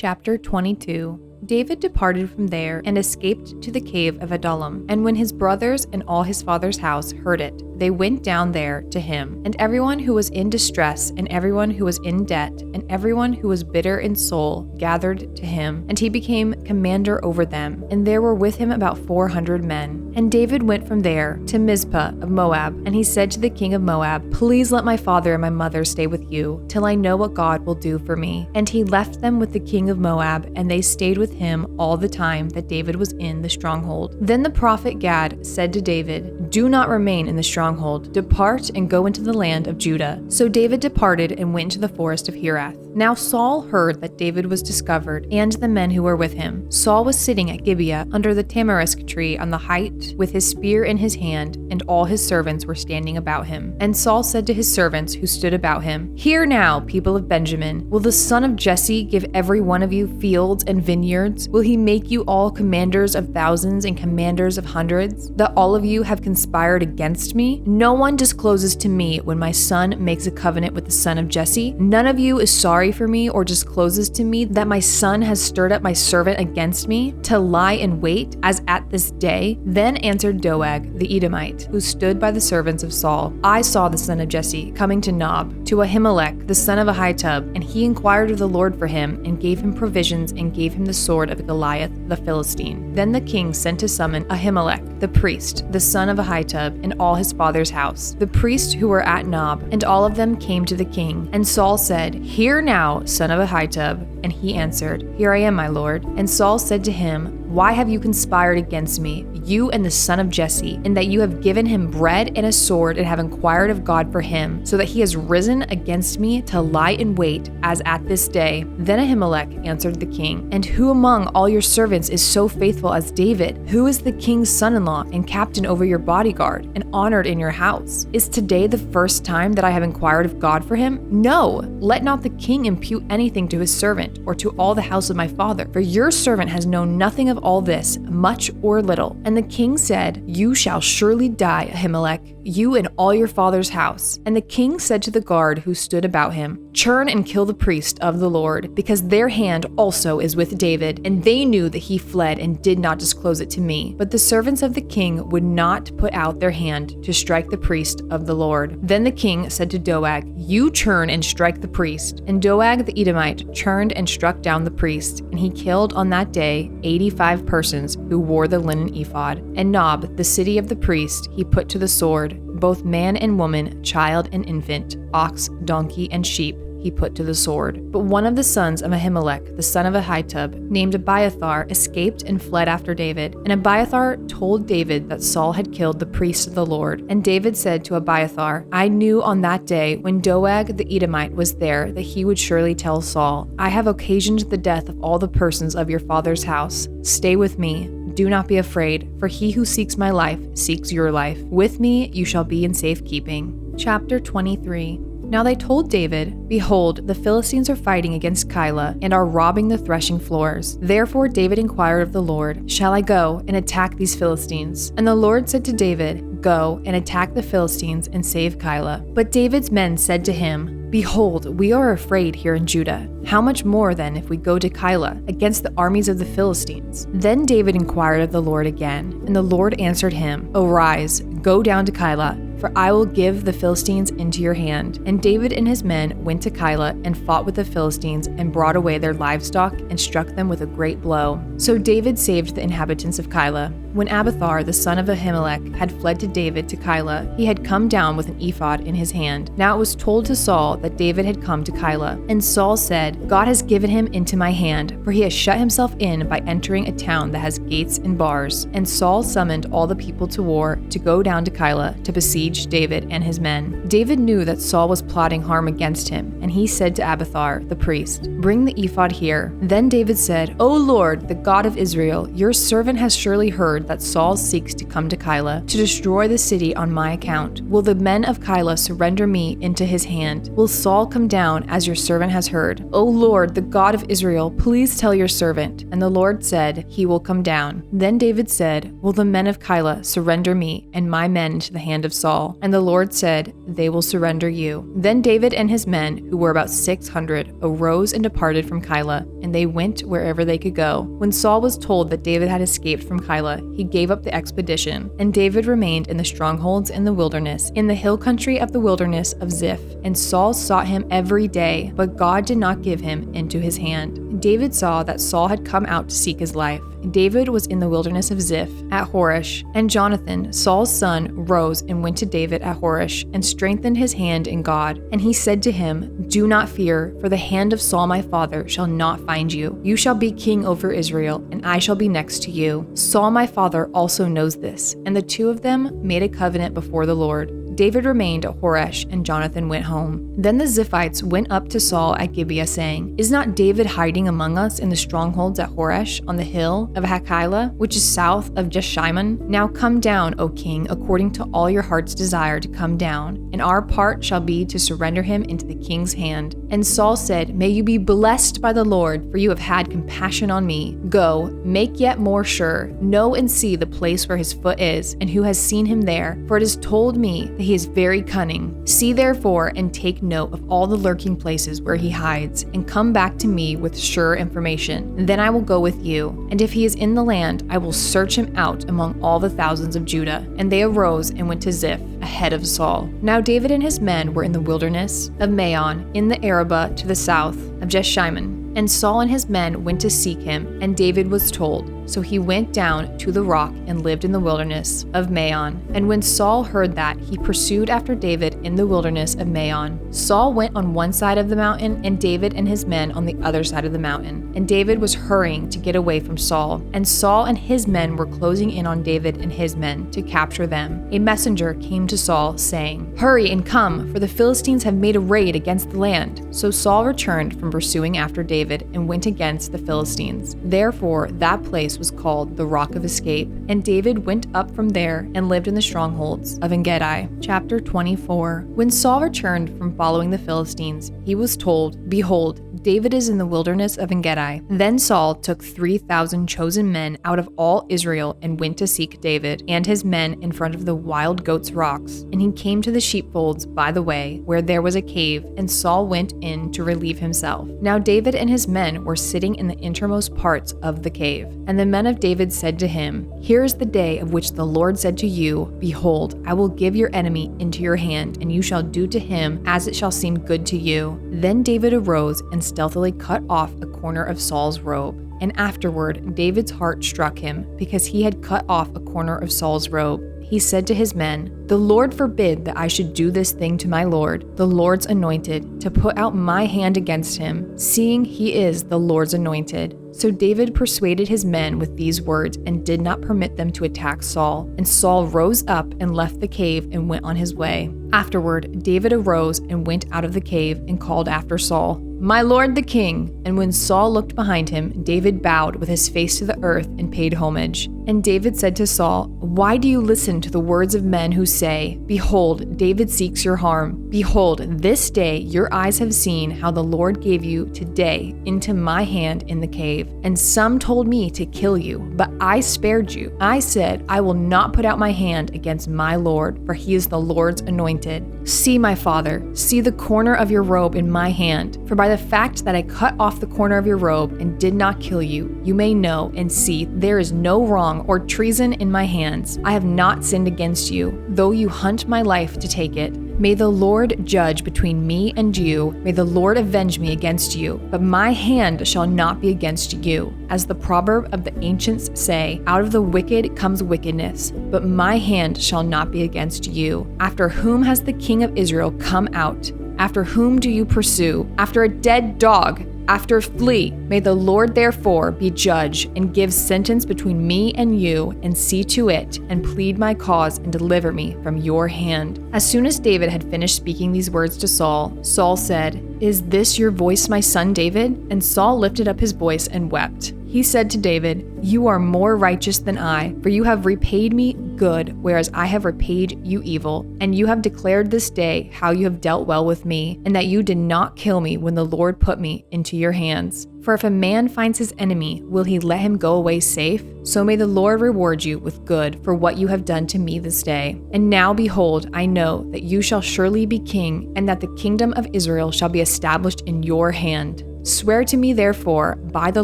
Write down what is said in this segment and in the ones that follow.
Chapter 22. David departed from there and escaped to the cave of Adullam. And when his brothers and all his father's house heard it, they went down there to him. And everyone who was in distress, and everyone who was in debt, and everyone who was bitter in soul gathered to him. And he became commander over them. And there were with him about 400 men. And David went from there to Mizpah of Moab. And he said to the king of Moab, "Please let my father and my mother stay with you, till I know what God will do for me." And he left them with the king of Moab, and they stayed with him all the time that David was in the stronghold. Then the prophet Gad said to David, "Do not remain in the stronghold. Depart and go into the land of Judah." So David departed and went to the forest of Herath. Now Saul heard that David was discovered, and the men who were with him. Saul was sitting at Gibeah under the tamarisk tree on the height, with his spear in his hand, and all his servants were standing about him. And Saul said to his servants who stood about him, "Hear now, people of Benjamin, will the son of Jesse give every one of you fields and vineyards? Will he make you all commanders of thousands and commanders of hundreds, that all of you have conspired against me? No one discloses to me when my son makes a covenant with the son of Jesse. None of you is sorry for me or discloses to me that my son has stirred up my servant against me to lie in wait, as at this day." Then answered Doeg the Edomite, who stood by the servants of Saul, "I saw the son of Jesse coming to Nob, to Ahimelech the son of Ahitub, and he inquired of the Lord for him, and gave him provisions, and gave him the sword of Goliath the Philistine." Then the king sent to summon Ahimelech the priest, the son of Ahitub, and all his father's house, the priests who were at Nob, and all of them came to the king. And Saul said, "Hear now, son of Ahitub." And he answered, "Here I am, my lord." And Saul said to him, "Why have you conspired against me, you and the son of Jesse, in that you have given him bread and a sword, and have inquired of God for him, so that he has risen against me to lie in wait, as at this day?" Then Ahimelech answered the king, "And who among all your servants is so faithful as David? Who is the king's son-in-law and captain over your bodyguard, and honored in your house? Is today the first time that I have inquired of God for him? No, let not the king impute anything to his servant, or to all the house of my father, for your servant has known nothing of all this, much or little." And the king said, "You shall surely die, Ahimelech, you and all your father's house." And the king said to the guard who stood about him, "Turn and kill the priest of the Lord, because their hand also is with David, and they knew that he fled and did not disclose it to me." But the servants of the king would not put out their hand to strike the priest of the Lord. Then the king said to Doeg, "You turn and strike the priest." And Doeg the Edomite turned and struck down the priest, and he killed on that day 85 persons who wore the linen ephod. And Nob, the city of the priest, he put to the sword, both man and woman, child and infant, ox, donkey, and sheep he put to the sword. But one of the sons of Ahimelech, the son of Ahitub, named Abiathar, escaped and fled after David. And Abiathar told David that Saul had killed the priest of the Lord. And David said to Abiathar, "I knew on that day when Doeg the Edomite was there that he would surely tell Saul, 'I have occasioned the death of all the persons of your father's house. Stay with me. Do not be afraid, for he who seeks my life seeks your life. With me you shall be in safekeeping." Chapter 23. Now they told David, "Behold, the Philistines are fighting against Keilah and are robbing the threshing floors." Therefore David inquired of the Lord, "Shall I go and attack these Philistines?" And the Lord said to David, "Go and attack the Philistines and save Keilah." But David's men said to him, "Behold, we are afraid here in Judah. How much more then if we go to Keilah against the armies of the Philistines?" Then David inquired of the Lord again, and the Lord answered him, "Arise, go down to Keilah, for I will give the Philistines into your hand." And David and his men went to Keilah and fought with the Philistines and brought away their livestock and struck them with a great blow. So David saved the inhabitants of Keilah. When Abiathar, the son of Ahimelech, had fled to David to Keilah, he had come down with an ephod in his hand. Now it was told to Saul that David had come to Keilah. And Saul said, "God has given him into my hand, for he has shut himself in by entering a town that has gates and bars." And Saul summoned all the people to war to go down to Keilah to besiege David and his men. David knew that Saul was plotting harm against him, and he said to Abiathar, the priest, "Bring the ephod here." Then David said, "O Lord, the God of Israel, your servant has surely heard that Saul seeks to come to Keilah to destroy the city on my account. Will the men of Keilah surrender me into his hand? Will Saul come down as your servant has heard? O Lord, the God of Israel, please tell your servant." And the Lord said, "He will come down." Then David said, "Will the men of Keilah surrender me and my men into the hand of Saul?" Saul, and the Lord said, "They will surrender you." Then David and his men, who were about 600, arose and departed from Keilah, and they went wherever they could go. When Saul was told that David had escaped from Keilah, he gave up the expedition, and David remained in the strongholds in the wilderness, in the hill country of the wilderness of Ziph. And Saul sought him every day, but God did not give him into his hand. David saw that Saul had come out to seek his life. David was in the wilderness of Ziph at Horesh, and Jonathan, Saul's son, rose and went to David at Horesh and strengthened his hand in God. And he said to him, "Do not fear, for the hand of Saul my father shall not find you. You shall be king over Israel, and I shall be next to you. Saul my father also knows this." And the two of them made a covenant before the Lord. David remained at Horesh, and Jonathan went home. Then the Ziphites went up to Saul at Gibeah, saying, "Is not David hiding among us in the strongholds at Horesh on the hill of Hachilah, which is south of Jeshimon? Now come down, O king, according to all your heart's desire to come down, and our part shall be to surrender him into the king's hand." And Saul said, "May you be blessed by the Lord, for you have had compassion on me. Go, make yet more sure. Know and see the place where his foot is, and who has seen him there, for it is told me that he is very cunning. See therefore and take note of all the lurking places where he hides, and come back to me with sure information. Then I will go with you, and if he is in the land, I will search him out among all the thousands of Judah." And they arose and went to Ziph ahead of Saul. Now David and his men were in the wilderness of Maon, in the Arabah to the south of Jeshimon. And Saul and his men went to seek him, and David was told. So he went down to the rock and lived in the wilderness of Maon. And when Saul heard that, he pursued after David in the wilderness of Maon. Saul went on one side of the mountain, and David and his men on the other side of the mountain. And David was hurrying to get away from Saul. And Saul and his men were closing in on David and his men to capture them. A messenger came to Saul, saying, "Hurry and come, for the Philistines have made a raid against the land." So Saul returned from pursuing after David and went against the Philistines. Therefore that place was called the Rock of Escape. And David went up from there and lived in the strongholds of En-gedi. Chapter 24. When Saul returned from following the Philistines, he was told, "Behold, David is in the wilderness of En-gedi." Then Saul took 3,000 chosen men out of all Israel and went to seek David and his men in front of the wild goats' rocks. And he came to the sheepfolds by the way, where there was a cave, and Saul went in to relieve himself. Now David and his men were sitting in the innermost parts of the cave. And the men of David said to him, "Here is the day of which the Lord said to you, Behold, I will give your enemy into your hand, and you shall do to him as it shall seem good to you." Then David arose and stealthily cut off a corner of Saul's robe. And afterward David's heart struck him, because he had cut off a corner of Saul's robe. He said to his men, "The Lord forbid that I should do this thing to my Lord, the Lord's anointed, to put out my hand against him, seeing he is the Lord's anointed." So David persuaded his men with these words and did not permit them to attack Saul. And Saul rose up and left the cave and went on his way. Afterward, David arose and went out of the cave and called after Saul, "My lord the king." And when Saul looked behind him, David bowed with his face to the earth and paid homage. And David said to Saul, "Why do you listen to the words of men who say, Behold, David seeks your harm? Behold, this day your eyes have seen how the Lord gave you today into my hand in the cave. And some told me to kill you, but I spared you. I said, I will not put out my hand against my Lord, for he is the Lord's anointed. See, my father, see the corner of your robe in my hand. For by the fact that I cut off the corner of your robe and did not kill you, you may know and see there is no wrong or treason in my hands. I have not sinned against you, though you hunt my life to take it. May the Lord judge between me and you. May the Lord avenge me against you. But my hand shall not be against you. As the proverb of the ancients say, out of the wicked comes wickedness. But my hand shall not be against you. After whom has the king of Israel come out? After whom do you pursue? After a dead dog. After flee. May the Lord therefore be judge and give sentence between me and you, and see to it, and plead my cause and deliver me from your hand." As soon as David had finished speaking these words to Saul, Saul said, "Is this your voice, my son David?" And Saul lifted up his voice and wept. He said to David, "You are more righteous than I, for you have repaid me good, whereas I have repaid you evil. And you have declared this day how you have dealt well with me, and that you did not kill me when the Lord put me into your hands. For if a man finds his enemy, will he let him go away safe? So may the Lord reward you with good for what you have done to me this day. And now behold, I know that you shall surely be king, and that the kingdom of Israel shall be established in your hand. Swear to me, therefore, by the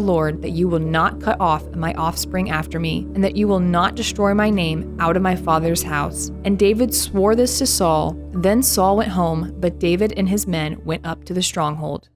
Lord, that you will not cut off my offspring after me, and that you will not destroy my name out of my father's house. And David swore this to Saul. Then Saul went home, but David and his men went up to the stronghold.